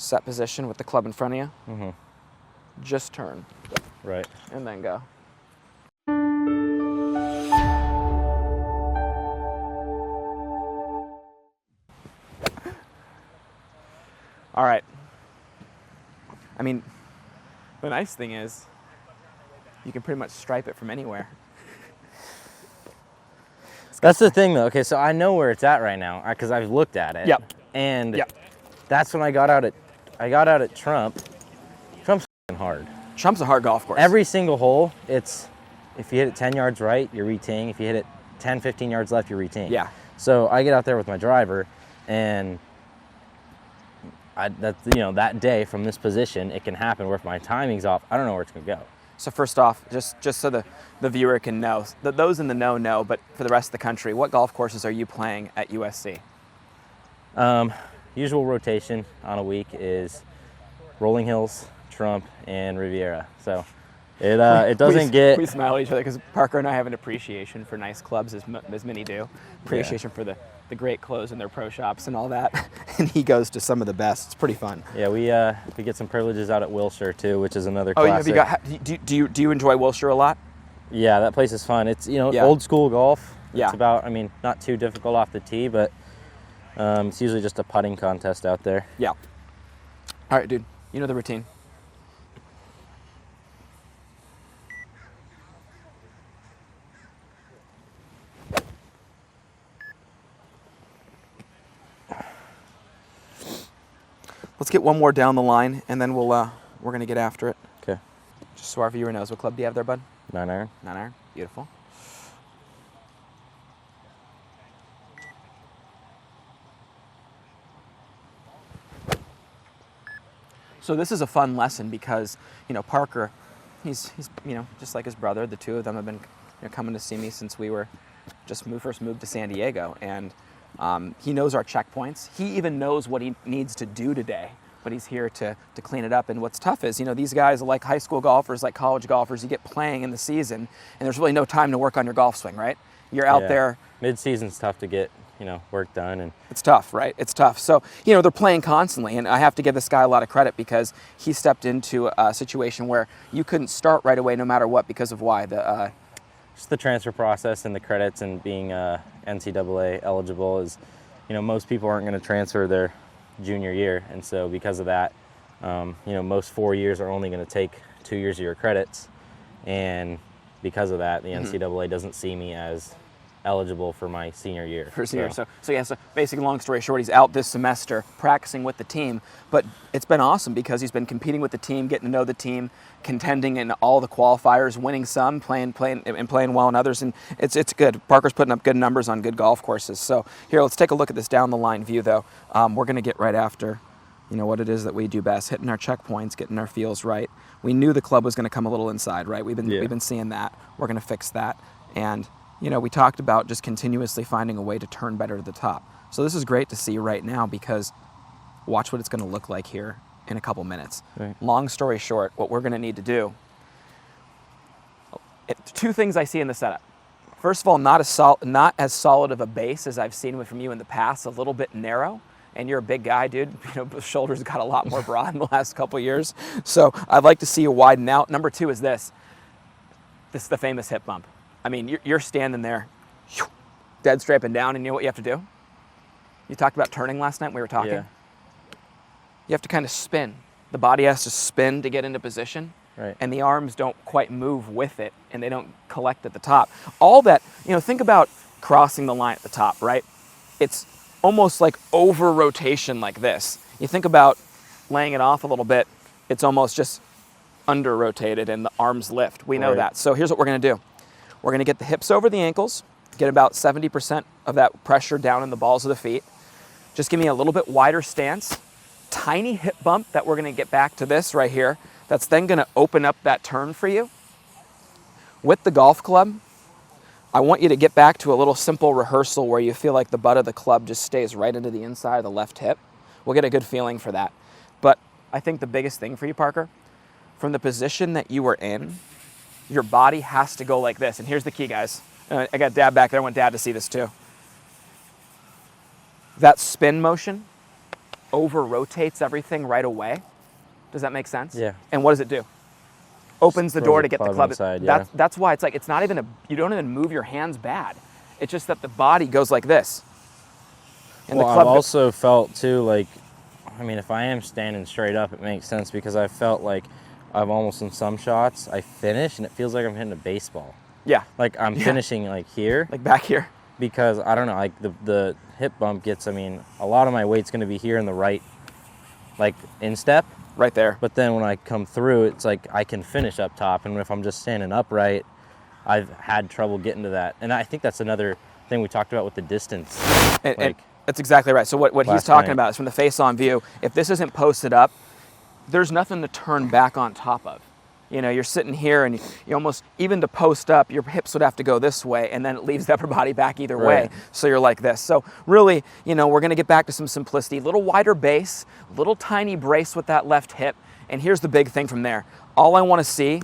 set position with the club in front of you. Mm-hmm. Just turn. Right. And then go. All right. I mean, the nice thing is you can pretty much stripe it from anywhere. That's the thing, though. Okay, so I know where it's at right now because I've looked at it. Yep. And yep. That's when I got out at Trump. Trump's hard. Trump's a hard golf course. Every single hole, it's if you hit it 10 yards right, you're reteeing. If you hit it 10, 15 yards left, you're reteeing. Yeah. So I get out there with my driver, and that day from this position, it can happen where if my timing's off, I don't know where it's gonna go. So first off, just so the viewer can know, those in the know, but for the rest of the country, what golf courses are you playing at USC? Usual rotation on a week is Rolling Hills, Trump, and Riviera. So it doesn't get... We smile at each other because Parker and I have an appreciation for nice clubs, as many do. Appreciation for the great clothes in their pro shops and all that. And he goes to some of the best. It's pretty fun. Yeah, we get some privileges out at Wilshire too, which is another classic. classic. Do you enjoy Wilshire a lot? Yeah, that place is fun. It's old school golf. Yeah. It's about, not too difficult off the tee, but it's usually just a putting contest out there. Yeah. All right, dude. You know the routine. Let's get one more down the line, and then we're gonna get after it. Okay. Just so our viewer knows, what club do you have there, bud? 9-iron. 9-iron. Beautiful. So this is a fun lesson because Parker, he's just like his brother. The two of them have been coming to see me since we were first moved to San Diego, and he knows our checkpoints. He even knows what he needs to do today, but he's here to clean it up. And what's tough is, these guys are like high school golfers, like college golfers. You get playing in the season, and there's really no time to work on your golf swing, right? You're out there. Mid-season's tough to get, work done. And it's tough, right? It's tough. So, they're playing constantly, and I have to give this guy a lot of credit because he stepped into a situation where you couldn't start right away no matter what because of why? Just the transfer process and the credits and being NCAA eligible is, most people aren't going to transfer their junior year. And so because of that, most 4 years are only going to take 2 years of your credits. And because of that, the NCAA doesn't see me as eligible for my senior year. For senior. So basically, long story short, he's out this semester practicing with the team, but it's been awesome because he's been competing with the team, getting to know the team, contending in all the qualifiers, winning some, playing well in others, and it's good. Parker's putting up good numbers on good golf courses. So here, let's take a look at this down the line view though. We're going to get right after what it is that we do best, hitting our checkpoints, getting our feels right. We knew the club was going to come a little inside, right? We've been seeing that. We're going to fix that. And we talked about just continuously finding a way to turn better to the top. So this is great to see right now because watch what it's going to look like here in a couple minutes. Right. Long story short, what we're going to need to do, two things I see in the setup. First of all, not as solid of a base as I've seen from you in the past, a little bit narrow. And you're a big guy, dude. Shoulders got a lot more broad in the last couple of years. So I'd like to see you widen out. Number two is this. This is the famous hip bump. I mean, you're standing there, dead straight and down, and you know what you have to do? You talked about turning last night when we were talking. Yeah. You have to kind of spin. The body has to spin to get into position. Right. And the arms don't quite move with it, and they don't collect at the top. All that, think about crossing the line at the top, right? It's almost like over rotation like this. You think about laying it off a little bit, it's almost just under rotated and the arms lift. We know that. So here's what we're going to do. We're going to get the hips over the ankles, get about 70% of that pressure down in the balls of the feet. Just give me a little bit wider stance. Tiny hip bump that we're going to get back to this right here. That's then going to open up that turn for you. With the golf club, I want you to get back to a little simple rehearsal where you feel like the butt of the club just stays right into the inside of the left hip. We'll get a good feeling for that. But I think the biggest thing for you, Parker, from the position that you were in, your body has to go like this. And here's the key, guys. I got Dad back there. I want Dad to see this too. That spin motion over-rotates everything right away. Does that make sense? Yeah. And what does it do? Opens the Throws door the to get the club club. inside, yeah. That's why it's like, it's not even you don't even move your hands bad. It's just that the body goes like this. And Well, the club I've also felt too, like, I mean, if I am standing straight up, it makes sense because I felt like I've almost in some shots, I finish and it feels like I'm hitting a baseball. yeah, Like I'm finishing like here. like back here. Because I don't know, like the hip bump gets, I mean, a lot of my weight's going to be here in the right, like instep. Right there. But then when I come through, it's like I can finish up top. And if I'm just standing upright, I've had trouble getting to that. And I think that's another thing we talked about with the distance. And that's exactly right. So what he's talking about is from the face-on view, if this isn't posted up, there's nothing to turn back on top of. You know, you're sitting here and you almost, even to post up, your hips would have to go this way and then it leaves the upper body back either way. So you're like this. So really, you know, we're going to get back to some simplicity. Little wider base, little tiny brace with that left hip. And here's the big thing from there. All I want to see,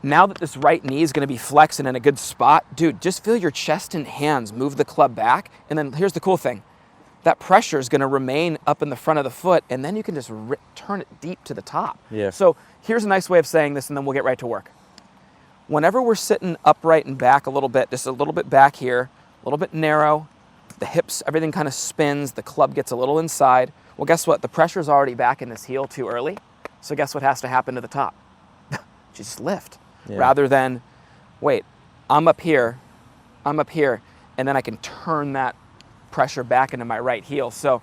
now that this right knee is going to be flexed and in a good spot, dude, just feel your chest and hands move the club back. And then here's the cool thing. That pressure is going to remain up in the front of the foot, and then you can just turn it deep to the top. Yeah. So here's a nice way of saying this, and then we'll get right to work. Whenever we're sitting upright and back a little bit, just a little bit back here, a little bit narrow, the hips, everything kind of spins, the club gets a little inside. Well, guess what? The pressure's already back in this heel too early. So guess what has to happen to the top? Just lift. Yeah. Rather than, wait, I'm up here, and then I can turn that pressure back into my right heel. So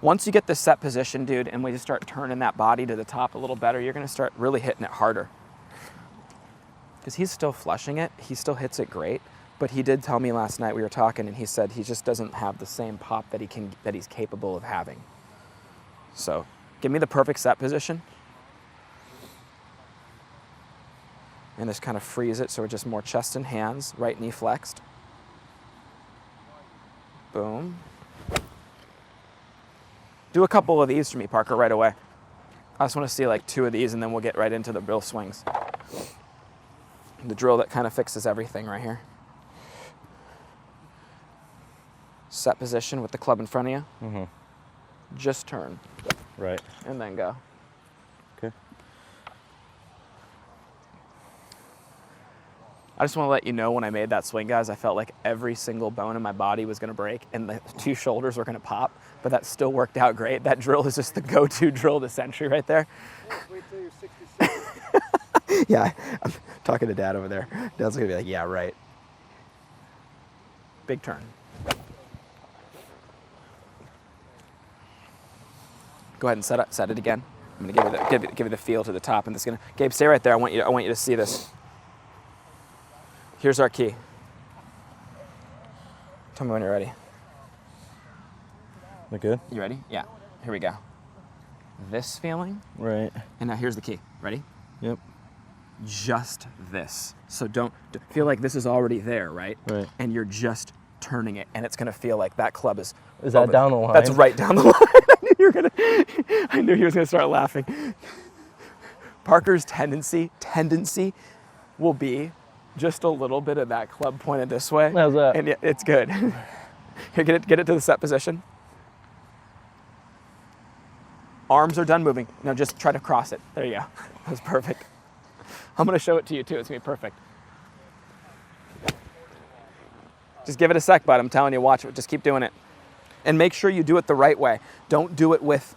once you get this set position, dude, and we just start turning that body to the top a little better, you're going to start really hitting it harder. Because he's still flushing it. He still hits it great. But he did tell me last night, we were talking, and he said he just doesn't have the same pop that he's capable of having. So give me the perfect set position. And just kind of freeze it so we're just more chest and hands, right knee flexed. Boom. Do a couple of these for me, Parker, right away. I just want to see like 2 of these and then we'll get right into the real swings. The drill that kind of fixes everything right here. Set position with the club in front of you. Mm-hmm. Just turn. Right. And then go. Okay. I just want to let you know when I made that swing, guys, I felt like every single bone in my body was going to break and the 2 shoulders were going to pop, but that still worked out great. That drill is just the go-to drill of the century right there. Wait till you're 66. Yeah, I'm talking to Dad over there. Dad's going to be like, yeah, right. Big turn. Go ahead and set it again. I'm going to give you the feel to the top, and it's going to. Gabe, stay right there. I want you to see this. Here's our key. Tell me when you're ready. Look good? You ready? Yeah. Here we go. This feeling, Right. and now here's the key. Ready? Yep. Just this. So don't feel like this is already there, right? Right. And you're just turning it, and it's going to feel like that club is. Is that down the line? That's right down the line. I knew he was going to start laughing. Parker's tendency will be just a little bit of that club pointed this way. How's that? And it's good. Here, get it to the set position. Arms are done moving. Now just try to cross it. There you go. That was perfect. I'm going to show it to you too. It's going to be perfect. Just give it a sec, bud. I'm telling you, watch it. Just keep doing it. And make sure you do it the right way. Don't do it with,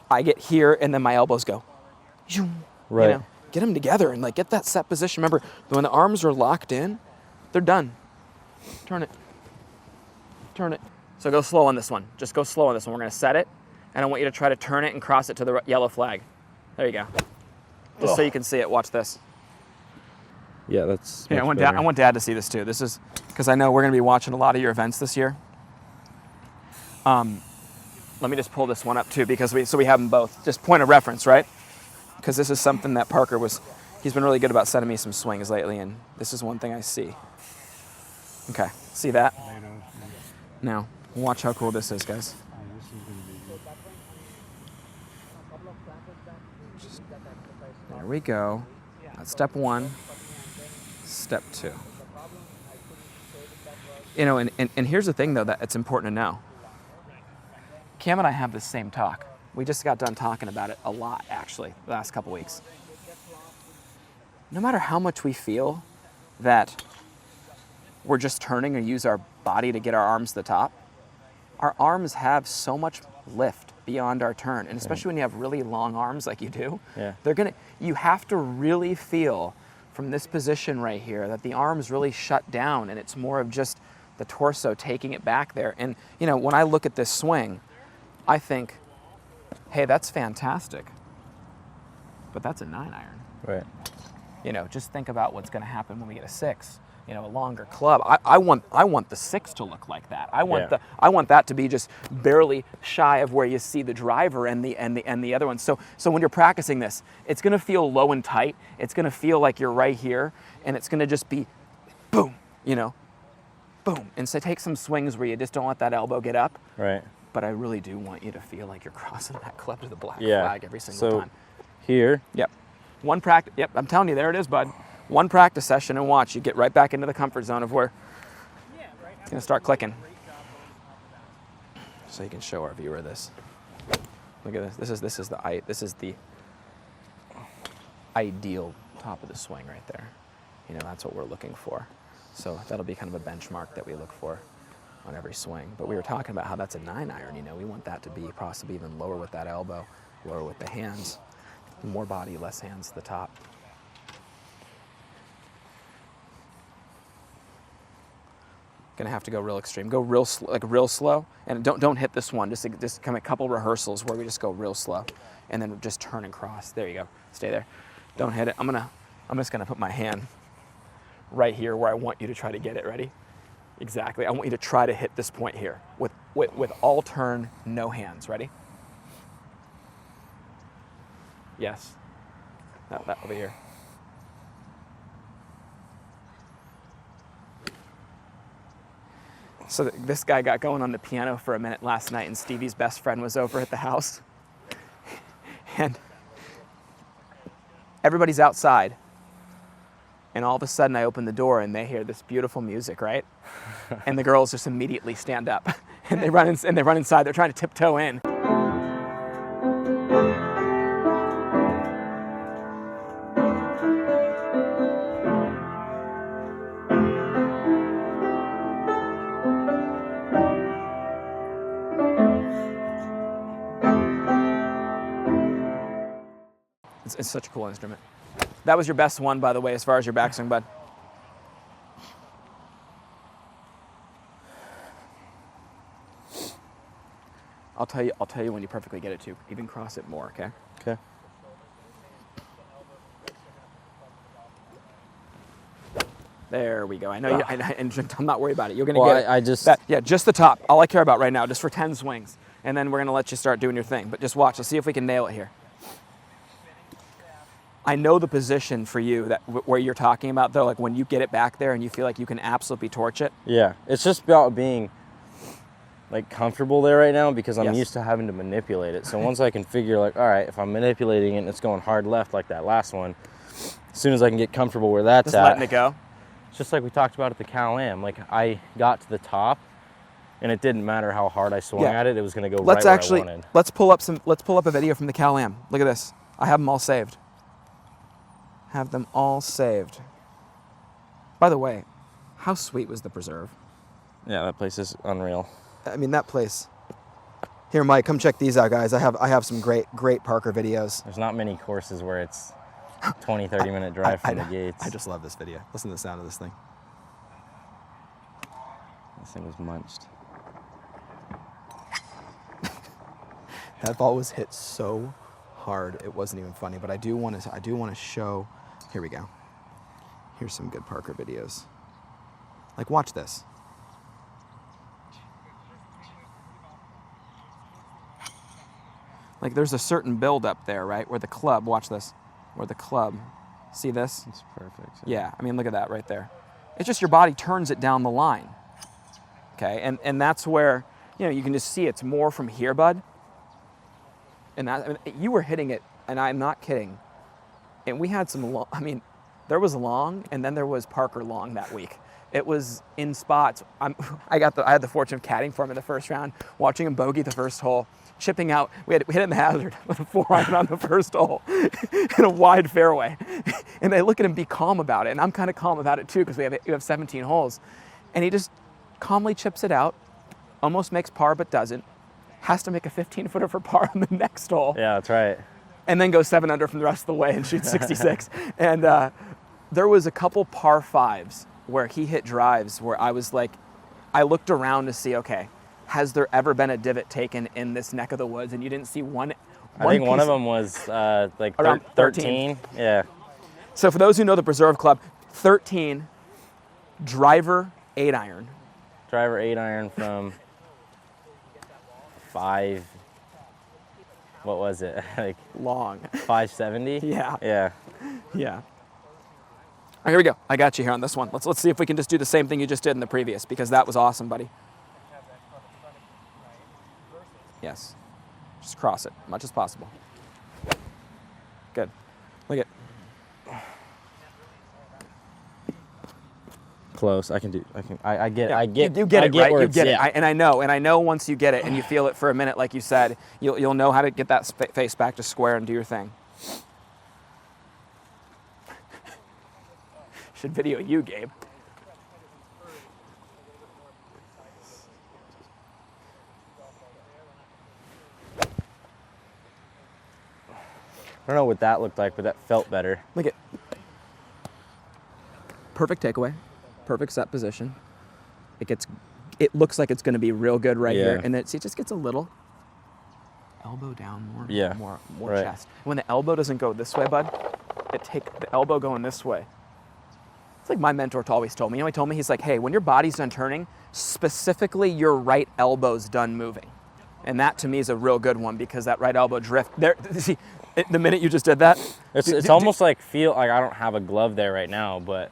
I get here and then my elbows go. Right. You know, get them together and like get that set position. Remember, when the arms are locked in, they're done. Turn it. Turn it. So go slow on this one. Just go slow on this one. We're going to set it, and I want you to try to turn it and cross it to the yellow flag. There you go. Just so you can see it. Watch this. Yeah, that's. Yeah, I want Dad to see this too. This is because I know we're going to be watching a lot of your events this year. Let me just pull this one up too, because we have them both. Just point of reference, right? Because this is something that Parker he's been really good about sending me some swings lately, and this is one thing I see. Okay, see that? Now, watch how cool this is, guys. There we go. That's step 1. Step 2. You know, and here's the thing, though, that it's important to know. Cam and I have the same talk. We just got done talking about it a lot, actually, the last couple weeks. No matter how much we feel that we're just turning and use our body to get our arms to the top, our arms have so much lift beyond our turn. And especially when you have really long arms like you do, you have to really feel from this position right here that the arms really shut down, and it's more of just the torso taking it back there. And when I look at this swing, I think, hey, that's fantastic, but that's a 9-iron. Right. Just think about what's going to happen when we get a 6. A longer club. I want the 6 to look like that. I want that to be just barely shy of where you see the driver and the other one. So when you're practicing this, it's going to feel low and tight. It's going to feel like you're right here, and it's going to just be boom, boom. And so take some swings where you just don't let that elbow get up. Right. But I really do want you to feel like you're crossing that club to the black flag every single time. Here. Yep. One practice. Yep. I'm telling you, there it is, bud. One practice session and watch. You get right back into the comfort zone of where it's going to start clicking. So you can show our viewer this. Look at this. This is the ideal top of the swing right there. That's what we're looking for. So that'll be kind of a benchmark that we look for on every swing. But we were talking about how that's a 9-iron. We want that to be possibly even lower with that elbow, lower with the hands, more body, less hands to the top. Gonna have to go real extreme. Go real slow, and don't hit this one. Just come a couple rehearsals where we just go real slow, and then just turn and cross. There you go. Stay there. Don't hit it. I'm just gonna put my hand right here where I want you to try to get it. Ready? Exactly. I want you to try to hit this point here with all turn, no hands. Ready? Yes. That over here. So this guy got going on the piano for a minute last night, and Stevie's best friend was over at the house. And everybody's outside. And all of a sudden I open the door and they hear this beautiful music, right? And the girls just immediately stand up and they run inside. They're trying to tiptoe in. It's such a cool instrument. That was your best one, by the way, as far as your backswing, bud. I'll tell you when you perfectly get it to. Even cross it more, okay? Okay. There we go. I know and I'm not worried about it. You're gonna get it. Just the top. All I care about right now, just for 10 swings, and then we're gonna let you start doing your thing. But just watch. Let's see if we can nail it here. I know the position for you where you're talking about though, like when you get it back there and you feel like you can absolutely torch it. Yeah, it's just about being like comfortable there right now because I'm used to having to manipulate it. So once I can figure like, all right, if I'm manipulating it and it's going hard left like that last one, as soon as I can get comfortable where that's just letting it go. It's just like we talked about at the Cal-Am. Like I got to the top and it didn't matter how hard I swung at it, it was going to go right where I wanted. Let's pull up a video from the Cal-Am. Look at this. I have them all saved. Have them all saved. By the way, how sweet was the preserve? Yeah, that place is unreal. I mean, that place. Here, Mike, come check these out, guys. I have some great Parker videos. There's not many courses where it's 20, 30-minute drive from the gates. I just love this video. Listen to the sound of this thing. This thing was munched. That ball was hit so hard it wasn't even funny. But I do want to show. Here we go. Here's some good Parker videos. Like, watch this. Like, there's a certain build up there, right? Where the club, watch this. Where the club, see this? It's perfect. Yeah, I mean, look at that right there. It's just your body turns it down the line. Okay, and that's where, you can just see it's more from here, bud. And that, I mean, you were hitting it, and I'm not kidding. And we had some long, there was long, and then there was Parker long that week. It was in spots. I had the fortune of caddying for him in the first round, watching him bogey the first hole, chipping out. We hit in the hazard with a 4-iron on the first hole in a wide fairway. And I look at him be calm about it, and I'm kind of calm about it too because we have 17 holes. And he just calmly chips it out, almost makes par but doesn't, has to make a 15-footer for par on the next hole. Yeah, that's right. And then goes 7 under from the rest of the way and shoots 66. And there was a couple par 5s where he hit drives where I was like, I looked around to see, okay, has there ever been a divot taken in this neck of the woods? And you didn't see one. I think one of them was like around 13. Yeah. So for those who know the Preserve Club, 13, driver 8-iron. Driver 8-iron from 5. What was it? Like Long. 570? Yeah. Yeah. Yeah. All right, here we go. I got you here on this one. Let's see if we can just do the same thing you just did in the previous, because that was awesome, buddy. Yes. Just cross it, much as possible. Good. Look at. Close. I get it. You get it, right? You get it. Yeah. And I know once you get it and you feel it for a minute, like you said, you'll know how to get that face back to square and do your thing. Should video you, Gabe. I don't know what that looked like, but that felt better. Look at. Perfect takeaway. Perfect set position. It looks like it's going to be real good right here, and then it just gets a little elbow down more, more right. chest. When the elbow doesn't go this way, bud, the elbow going this way. It's like my mentor always told me. You know, he told me, he's like, hey, when your body's done turning, specifically your right elbow's done moving, and that to me is a real good one because that right elbow drift there. See, the minute you just did that, it's almost like I don't have a glove there right now, but.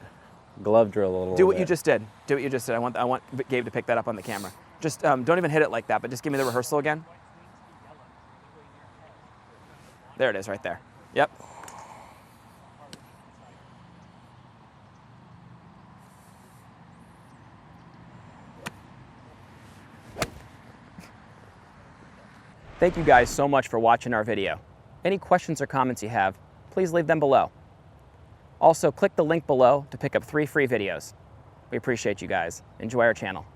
Glove drill a little Do what bit. you just did. Do what you just did. I want Gabe to pick that up on the camera. Just don't even hit it like that, but just give me the rehearsal again. There it is right there. Yep. Thank you guys so much for watching our video. Any questions or comments you have, please leave them below. Also, click the link below to pick up 3 free videos. We appreciate you guys. Enjoy our channel.